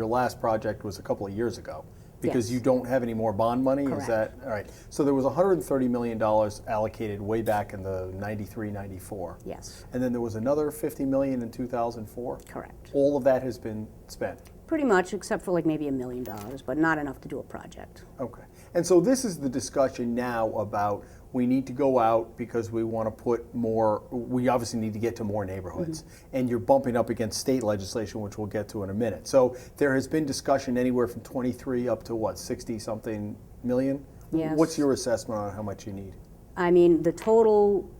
your last project was a couple of years ago, because Yes. you don't have any more bond money? Correct. Is that, all right. So there was $130 million allocated way back in the 93, 94. Yes, And then there was another $50 million in 2004? correct. All of that has been spent? Pretty much, except for like maybe $1 million, but not enough to do a project. Okay. And so this is the discussion now about we need to go out because we want to put more, we obviously need to get to more neighborhoods. And you're bumping up against state legislation, which we'll get to in a minute. So there has been discussion anywhere from 23 up to what, 60 something million? Yes. What's your assessment on how much you need? I mean, the total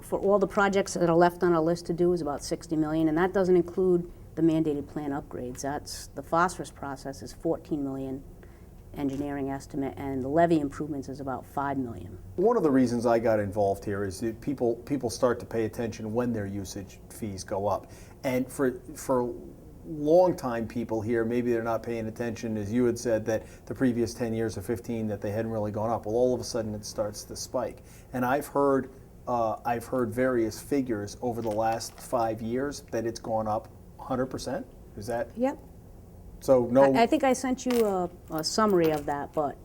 for all the projects that are left on our list to do is about 60 million, and that doesn't include the mandated plan upgrades. That's, the phosphorus process is 14 million engineering estimate, and the levee improvements is about 5 million. One of the reasons I got involved here is that people start to pay attention when their usage fees go up. And for long-time people here, maybe they're not paying attention, as you had said, that the previous 10 years or 15 that they hadn't really gone up. Well, all of a sudden it starts to spike. And I've heard various figures over the last 5 years that it's gone up 100%. Is that? Yep. So no. I think I sent you a summary of that, but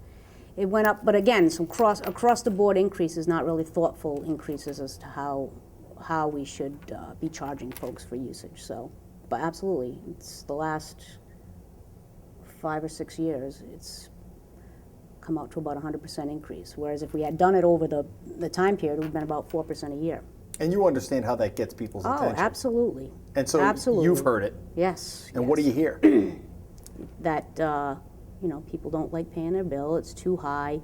it went up. But again, some across the board increases, not really thoughtful increases as to how we should be charging folks for usage. So, but absolutely, it's the last 5 or 6 years, it's come out to about 100% increase. Whereas if we had done it over the time period, it would have been about 4% a year. And you understand how that gets people's attention. Oh, absolutely. And so absolutely. You've heard it. Yes. And yes. what do you hear? That you know, people don't like paying their bill. It's too high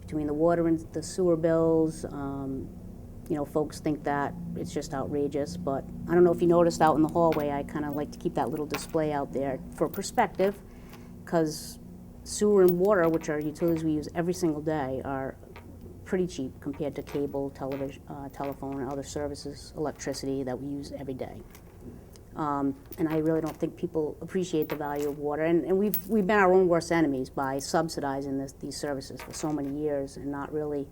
between the water and the sewer bills. You know, folks think that it's just outrageous. But I don't know if you noticed out in the hallway, I kind of like to keep that little display out there for perspective, because sewer and water, which are utilities we use every single day, are pretty cheap compared to cable, television, telephone, and other services, electricity that we use every day. And I really don't think people appreciate the value of water. And we've been our own worst enemies by subsidizing these services for so many years and not really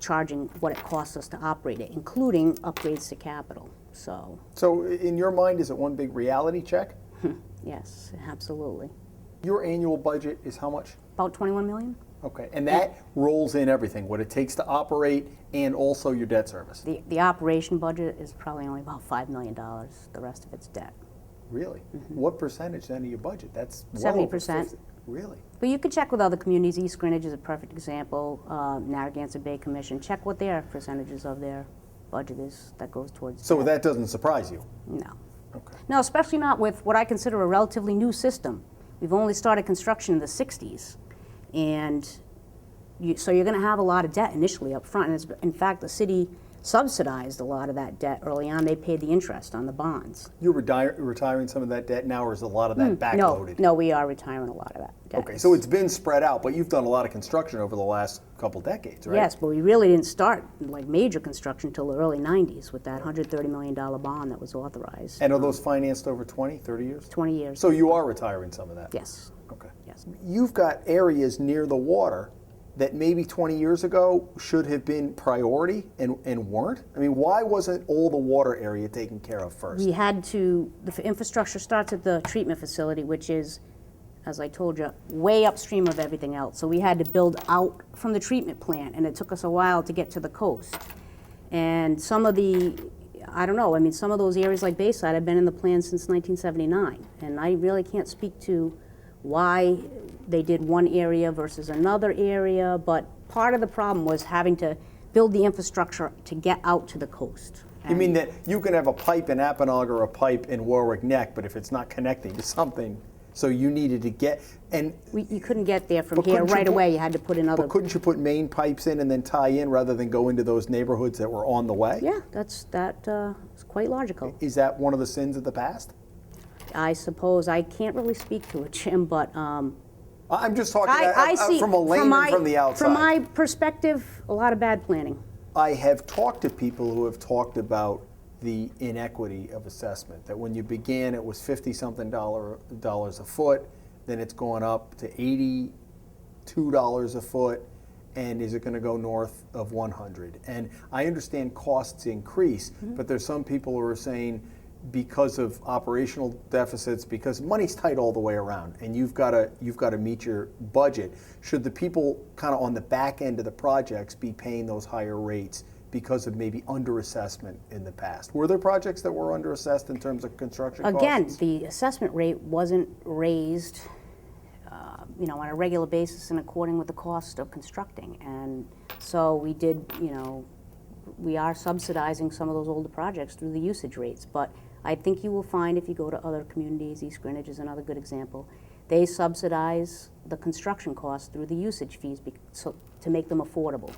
charging what it costs us to operate it, including upgrades to capital. So in your mind, is it one big reality check? Yes, absolutely. Your annual budget is how much? About 21 million. Okay, and that rolls in everything, what it takes to operate and also your debt service. The operation budget is probably only about $5 million. The rest of it's debt. Really? What percentage then of your budget? That's 70%. Really? But you can check with other communities. East Greenwich is a perfect example. Narragansett Bay Commission. Check what their percentages of their budget is that goes towards So debt. that doesn't surprise you? No. Okay. No, especially not with what I consider a relatively new system. We've only started construction in the 60s. And so you're going to have a lot of debt initially up front. And in fact, the city subsidized a lot of that debt early on. They paid the interest on the bonds. You're retiring some of that debt now, or is a lot of that backloaded? No, we are retiring a lot of that debt. Okay, so it's been spread out, but you've done a lot of construction over the last couple decades, right? Yes, but we really didn't start like major construction until the early 90s with that $130 million bond that was authorized. And are those financed over 20, 30 years? 20 years. So you are retiring some of that? Yes. Okay. Yes. You've got areas near the water that maybe 20 years ago should have been priority and weren't? I mean, why wasn't all the water area taken care of first? We had to, the infrastructure starts at the treatment facility, which is, as I told you, way upstream of everything else. So we had to build out from the treatment plant, and it took us a while to get to the coast. And some of the, I don't know, I mean, some of those areas like Bayside have been in the plan since 1979, and I really can't speak to why they did one area versus another area, but part of the problem was having to build the infrastructure to get out to the coast. You mean that you can have a pipe in Apponaug or a pipe in Warwick Neck, but if it's not connecting to something, so you needed to get, and you couldn't get there from here right away. You had to put in other. But couldn't you put main pipes in and then tie in rather than go into those neighborhoods that were on the way? Yeah, that's quite logical. Is that one of the sins of the past? I suppose I can't really speak to it, Jim, but I'm just talking I see from a layman from the outside. From my perspective, a lot of bad planning. I have talked to people who have talked about the inequity of assessment, that when you began it was $50-something a foot, then it's gone up to $82 a foot, and is it going to go north of 100? And I understand costs increase, but there's some people who are saying, because of operational deficits, because money's tight all the way around, and you've got to meet your budget. Should the people kind of on the back end of the projects be paying those higher rates because of maybe underassessment in the past? Were there projects that were underassessed in terms of construction costs? Again, the assessment rate wasn't raised, on a regular basis in according with the cost of constructing, and so we did, we are subsidizing some of those older projects through the usage rates, but I think you will find if you go to other communities, East Greenwich is another good example, they subsidize the construction costs through the usage fees to make them affordable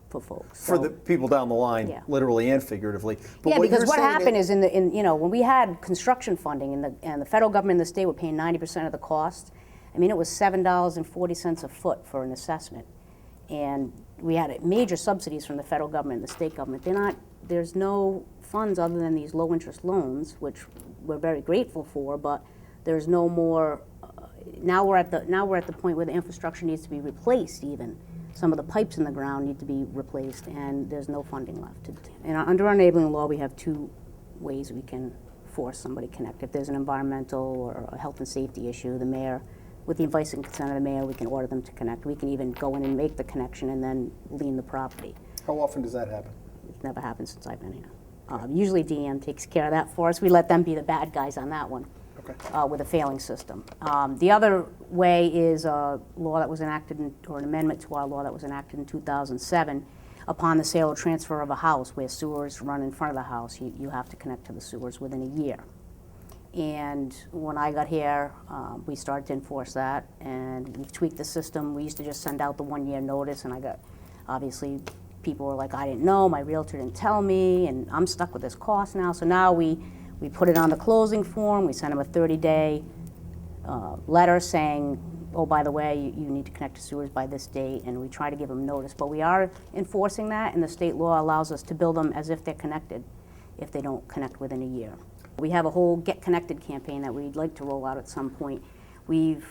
for folks. For the people down the line, Yeah. literally and figuratively. But Yeah, because you're what saying happened is when we had construction funding and the federal government and the state were paying 90% of the cost, it was $7.40 a foot for an assessment. And we had major subsidies from the federal government and the state government. There's no funds other than these low interest loans, which we're very grateful for, but there's no more. Now we're at the point where the infrastructure needs to be replaced. Even some of the pipes in the ground need to be replaced, and there's no funding left. And under our enabling law, we have two ways we can force somebody to connect. If there's an environmental or a health and safety issue, the mayor, with the advice and consent of the mayor, we can order them to connect. We can even go in and make the connection and then lien the property. How often does that happen? It's never happened since I've been here. Usually DM takes care of that for us. We let them be the bad guys on that one. Okay. With a failing system. The other way is a law that was enacted, or an amendment to our law that was enacted in 2007. Upon the sale or transfer of a house where sewers run in front of the house, you have to connect to the sewers within a year. And when I got here, we started to enforce that, and we've tweaked the system. We used to just send out the 1-year notice, and obviously, people were like, I didn't know, my realtor didn't tell me, and I'm stuck with this cost now. So now we put it on the closing form, we send them a 30-day letter saying, oh, by the way, you need to connect to sewers by this date, and we try to give them notice. But we are enforcing that, and the state law allows us to bill them as if they're connected if they don't connect within a year. We have a whole Get Connected campaign that we'd like to roll out at some point. We've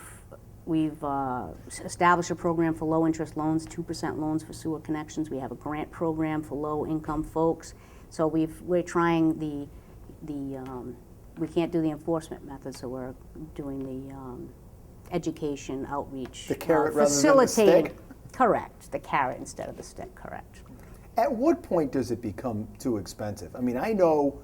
established a program for low-interest loans, 2% loans for sewer connections. We have a grant program for low-income folks. So we're trying we can't do the enforcement method, so we're doing the education, outreach. The carrot rather than the stick? Correct, the carrot instead of the stick, correct. At what point does it become too expensive? I know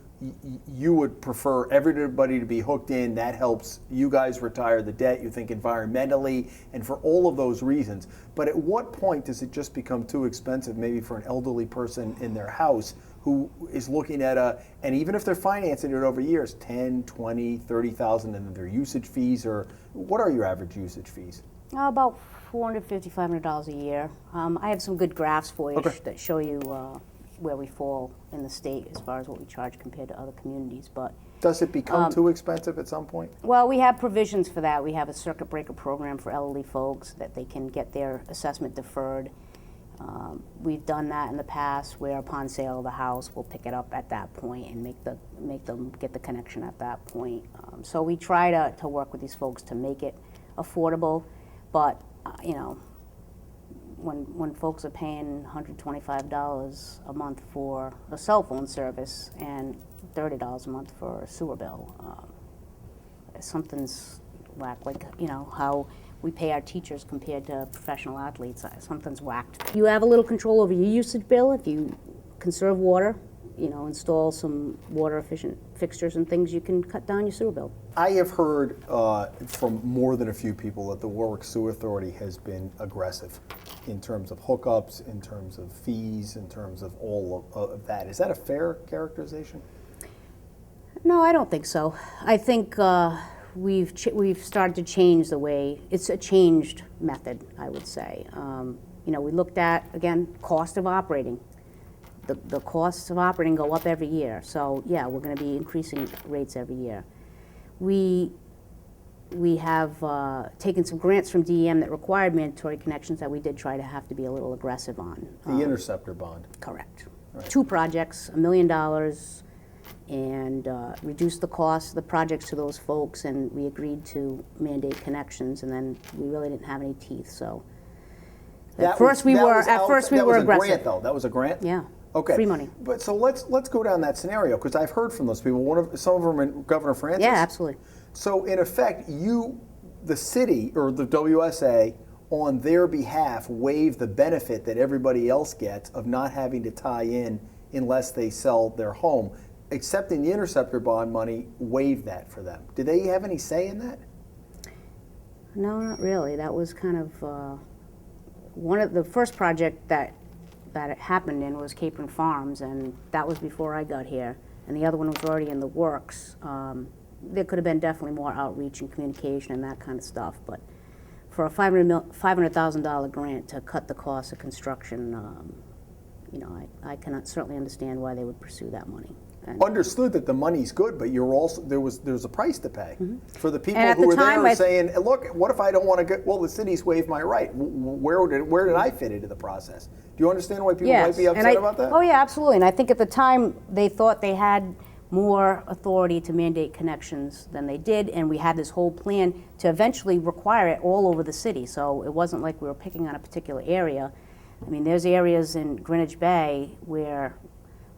you would prefer everybody to be hooked in. That helps you guys retire the debt, you think environmentally, and for all of those reasons. But at what point does it just become too expensive, maybe for an elderly person in their house who is looking at and even if they're financing it over years, 10, 20, 30,000, and their usage fees, or what are your average usage fees? About $450, $500 a year. I have some good graphs for you that show you where we fall in the state as far as what we charge compared to other communities. But does it become too expensive at some point? Well, we have provisions for that. We have a circuit breaker program for elderly folks that they can get their assessment deferred. We've done that in the past, where upon sale of the house, we'll pick it up at that point and make them get the connection at that point. So we try to work with these folks to make it affordable, but when folks are paying $125 a month for a cell phone service and $30 a month for a sewer bill, something's whack. Like how we pay our teachers compared to professional athletes, something's whacked. You have a little control over your usage bill if you conserve water, install some water efficient fixtures and things, you can cut down your sewer bill. I have heard from more than a few people that the Warwick Sewer Authority has been aggressive in terms of hookups, in terms of fees, in terms of all of that. Is that a fair characterization? No, I don't think so. I think we've started to change the way, it's a changed method, I would say. We looked at, again, cost of operating. The costs of operating go up every year, so yeah, we're going to be increasing rates every year. We have taken some grants from DEM that required mandatory connections that we did try to have to be a little aggressive on. The interceptor bond. Correct. Right. 2 projects, $1 million, and reduce the cost of the projects to those folks, and we agreed to mandate connections, and then we really didn't have any teeth, so. At first we were aggressive. That was a grant, though. That was a grant? Yeah. Okay. Free money. But so let's go down that scenario, because I've heard from those people. Some of them are Governor Francis. Yeah, absolutely. So in effect, the city or the WSA, on their behalf, waive the benefit that everybody else gets of not having to tie in unless they sell their home. Accepting the interceptor bond money waived that for them. Did they have any say in that? No, not really. That was kind of one of the first project that it happened in was Capron Farms, and that was before I got here. And the other one was already in the works. There could have been definitely more outreach and communication and that kind of stuff, but for a $500,000 grant to cut the cost of construction, I cannot certainly understand why they would pursue that money. And Understood that the money's good, but there's a price to pay for the people at who the are time, there saying, look, what if I don't want to get? Well, the city's waived my right. Where did I fit into the process? Do you understand why people might be upset about that? Oh yeah, absolutely. And I think at the time they thought they had more authority to mandate connections than they did, and we had this whole plan to eventually require it all over the city. So it wasn't like we were picking on a particular area. I mean, there's areas in Greenwich Bay where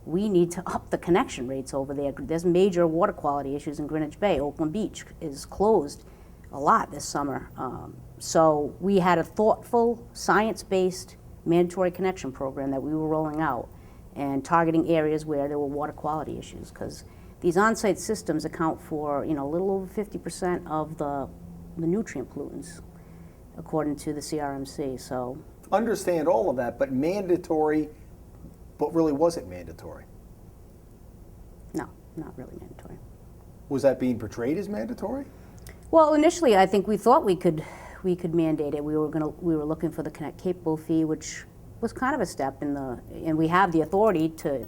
we need to up the connection rates over there. There's major water quality issues in Greenwich Bay. Oakland Beach is closed a lot this summer. So we had a thoughtful, science-based mandatory connection program that we were rolling out and targeting areas where there were water quality issues, because these on-site systems account for a little over 50% of the nutrient pollutants, according to the CRMC. So Understand all of that, but mandatory. But really, was it mandatory? no, not really mandatory. Was that being portrayed as mandatory? Well, initially, I think we thought we could mandate it. We were looking for the Connect Capable fee, which was kind of a step and we have the authority to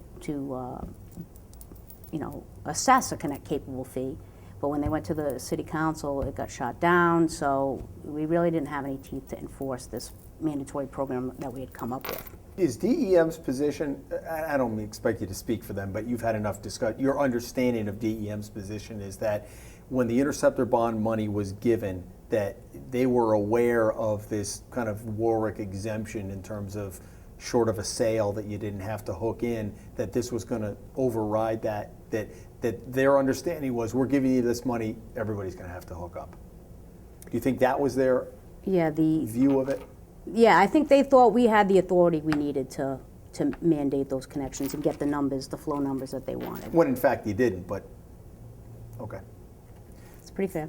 assess a Connect Capable fee. But when they went to the city council, it got shot down. So we really didn't have any teeth to enforce this mandatory program that we had come up with. Is DEM's position, I don't expect you to speak for them, but you've had enough discussion, your understanding of DEM's position is that when the interceptor bond money was given, that they were aware of this kind of Warwick exemption in terms of short of a sale that you didn't have to hook in, that this was going to override that their understanding was, we're giving you this money, everybody's going to have to hook up. Do you think that was their view of it? Yeah, I think they thought we had the authority we needed to mandate those connections and get the flow numbers that they wanted. When in fact you didn't, but okay. It's pretty fair.